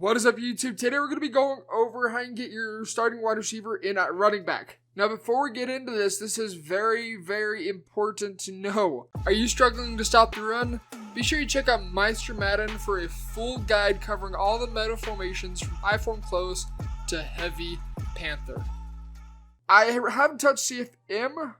What is up, YouTube? Today we're going to be going over how you can get your starting wide receiver in at running back. Now, before we get into this is very, very important to know. Are you struggling to stop the run? Be sure you check out Madden for a full guide covering all the meta formations from I form close to heavy panther. I haven't touched CFM,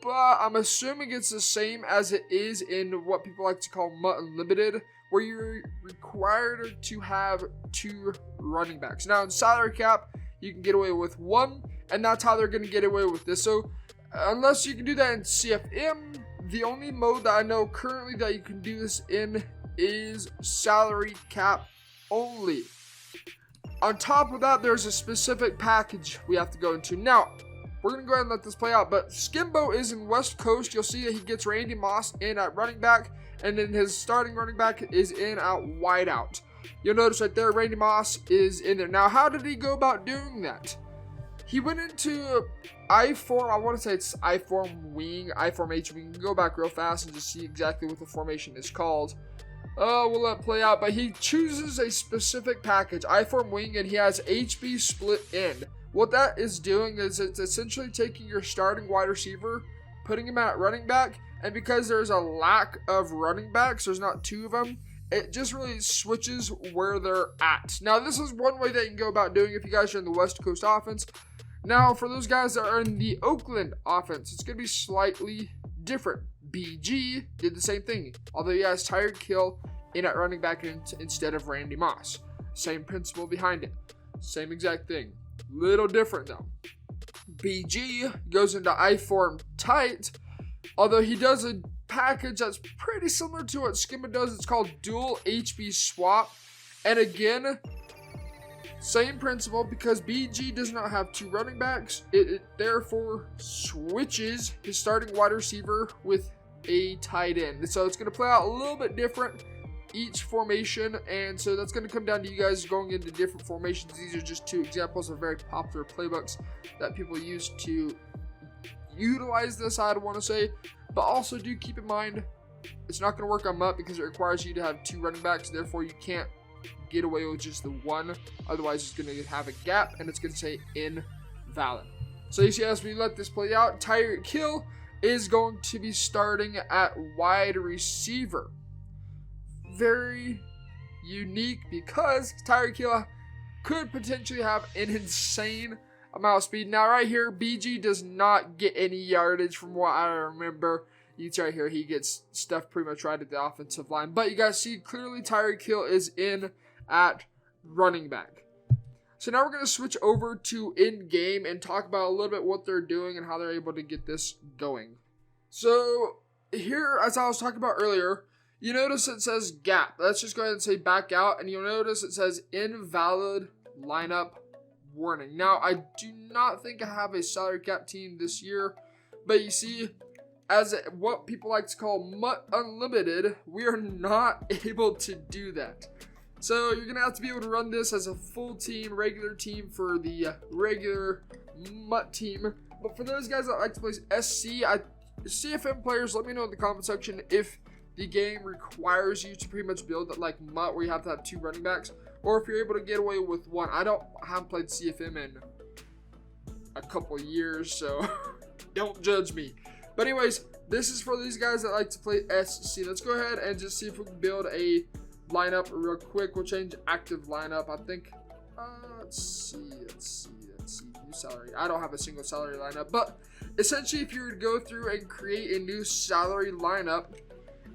but I'm assuming it's the same as it is in what people like to call MUT Unlimited, where you're required to have 2 running backs. Now in salary cap, you can get away with 1, and that's how they're going to get away with this. So unless you can do that in CFM, the only mode that I know currently that you can do this in is salary cap only. On top of that, there's a specific package we have to go into. Now, we're going to go ahead and let this play out, but Skimbo is in West Coast. You'll see that he gets Randy Moss in at running back, and then his starting running back is in at wide out. You'll notice right there, Randy Moss is in there. Now, how did he go about doing that? He went into I-form, I want to say it's I-form wing, I-form H wing. You can go back real fast and just see exactly what the formation is called. We'll let it play out, but he chooses a specific package, I-form wing, and he has HB split end. What that is doing is it's essentially taking your starting wide receiver, putting him at running back, and because there's a lack of running backs, there's not 2 of them, it just really switches where they're at. Now, this is one way that you can go about doing it if you guys are in the West Coast offense. Now, for those guys that are in the Oakland offense, it's going to be slightly different. BG did the same thing, although he has Tyreek Hill in at running back instead of Randy Moss. Same principle behind it. Same exact thing. Little different though. BG goes into I-form tight, although he does a package that's pretty similar to what Skimbo does. It's called dual HB swap, and again, same principle, because BG does not have 2 running backs. It therefore switches his starting wide receiver with a tight end. So it's going to play out a little bit different each formation, and so that's going to come down to you guys going into different formations. These are just 2 examples of very popular playbooks that people use to utilize this, I want to say. But also do keep in mind, it's not going to work on MUT because it requires you to have 2 running backs. Therefore, you can't get away with just the 1. Otherwise, it's going to have a gap, and it's going to say invalid. So you see, as we let this play out, Tyreek Hill is going to be starting at wide receiver. Very unique because Tyreek Hill could potentially have an insane amount of speed. Now right here, BG does not get any yardage from what I remember. You see right here, he gets stuff pretty much right at the offensive line. But you guys see clearly Tyreek Hill is in at running back. So now we're going to switch over to in-game and talk about a little bit what they're doing and how they're able to get this going. So here, as I was talking about earlier, you notice it says gap. Let's just go ahead and say back out, and you'll notice it says invalid lineup warning. Now, I do not think I have a salary cap team this year, but you see, as what people like to call MUT Unlimited, we are not able to do that. So you're going to have to be able to run this as a full team, regular team for the regular MUT team. But for those guys that like to play SC, CFM players, let me know in the comment section if the game requires you to pretty much build it like MUT, where you have to have 2 running backs, or if you're able to get away with 1. I haven't played CFM in a couple years, so don't judge me. But anyways, this is for these guys that like to play SC. Let's go ahead and just see if we can build a lineup real quick. We'll change active lineup. I think, let's see, new salary. I don't have a single salary lineup, but essentially if you were to go through and create a new salary lineup,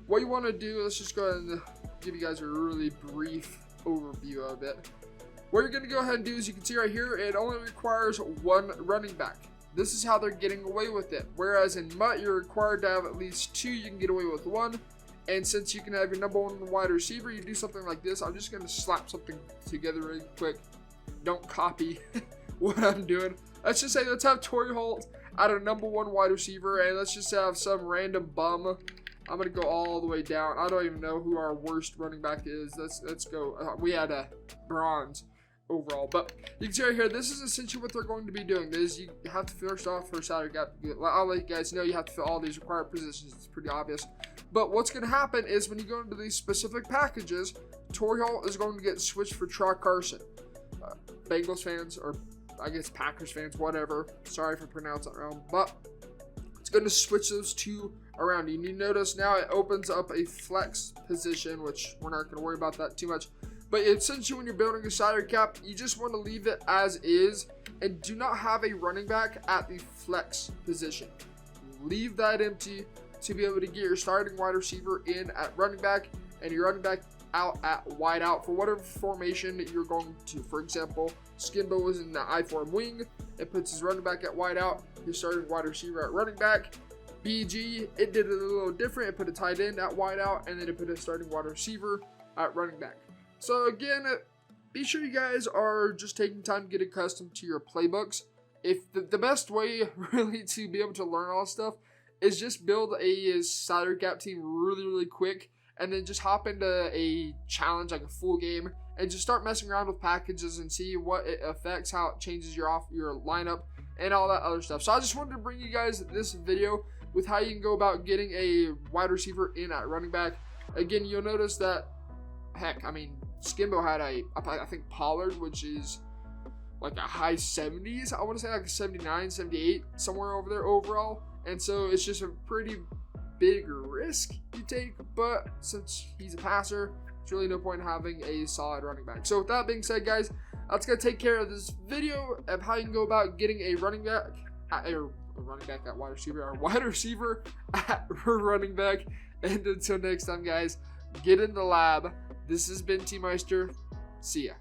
what you want to do, let's just go ahead and give you guys a really brief overview of it. What you're going to go ahead and do is, you can see right here, it only requires 1 running back. This is how they're getting away with it. Whereas in MUT, you're required to have at least 2. You can get away with 1. And since you can have your number 1 wide receiver, you do something like this. I'm just going to slap something together really quick. Don't copy what I'm doing. Let's just say, let's have Torrey Holt at a number 1 wide receiver, and let's just have some random bum. I'm going to go all the way down. I don't even know who our worst running back is. Let's go. We had a bronze. overall. But you can see right here, this is essentially what they're going to be doing. Is you have to first off for salary cap. I'll let you guys know you have to fill all these required positions. It's pretty obvious. But what's going to happen is when you go into these specific packages, Torrey Hall is going to get switched for Troy Carson. Bengals fans, or I guess Packers fans, whatever. Sorry if I pronounced that wrong, but it's going to switch those two around. You need to notice now it opens up a flex position, which we're not going to worry about that too much. But essentially, when you're building a salary cap, you just want to leave it as is and do not have a running back at the flex position. Leave that empty to be able to get your starting wide receiver in at running back and your running back out at wide out for whatever formation that you're going to. For example, Skimbo was in the I-form wing. It puts his running back at wide out, his starting wide receiver at running back. BG, it did it a little different. It put a tight end at wide out, and then it put a starting wide receiver at running back. So again, be sure you guys are just taking time to get accustomed to your playbooks. If the best way really to be able to learn all this stuff is just build a salary cap team really quick, and then just hop into a challenge like a full game and just start messing around with packages and see what it affects, how it changes your lineup and all that other stuff. So I just wanted to bring you guys this video with how you can go about getting a wide receiver in at running back. Again, you'll notice that, heck, I mean, Skimbo had I think Pollard, which is like a high 70s. I want to say like a 79, 78, somewhere over there overall. And so it's just a pretty big risk you take, but since he's a passer, there's really no point in having a solid running back. So with that being said, guys, that's going to take care of this video of how you can go about getting a running back at wide receiver, or wide receiver at running back. And until next time, guys, get in the lab. This has been T Meister. See ya.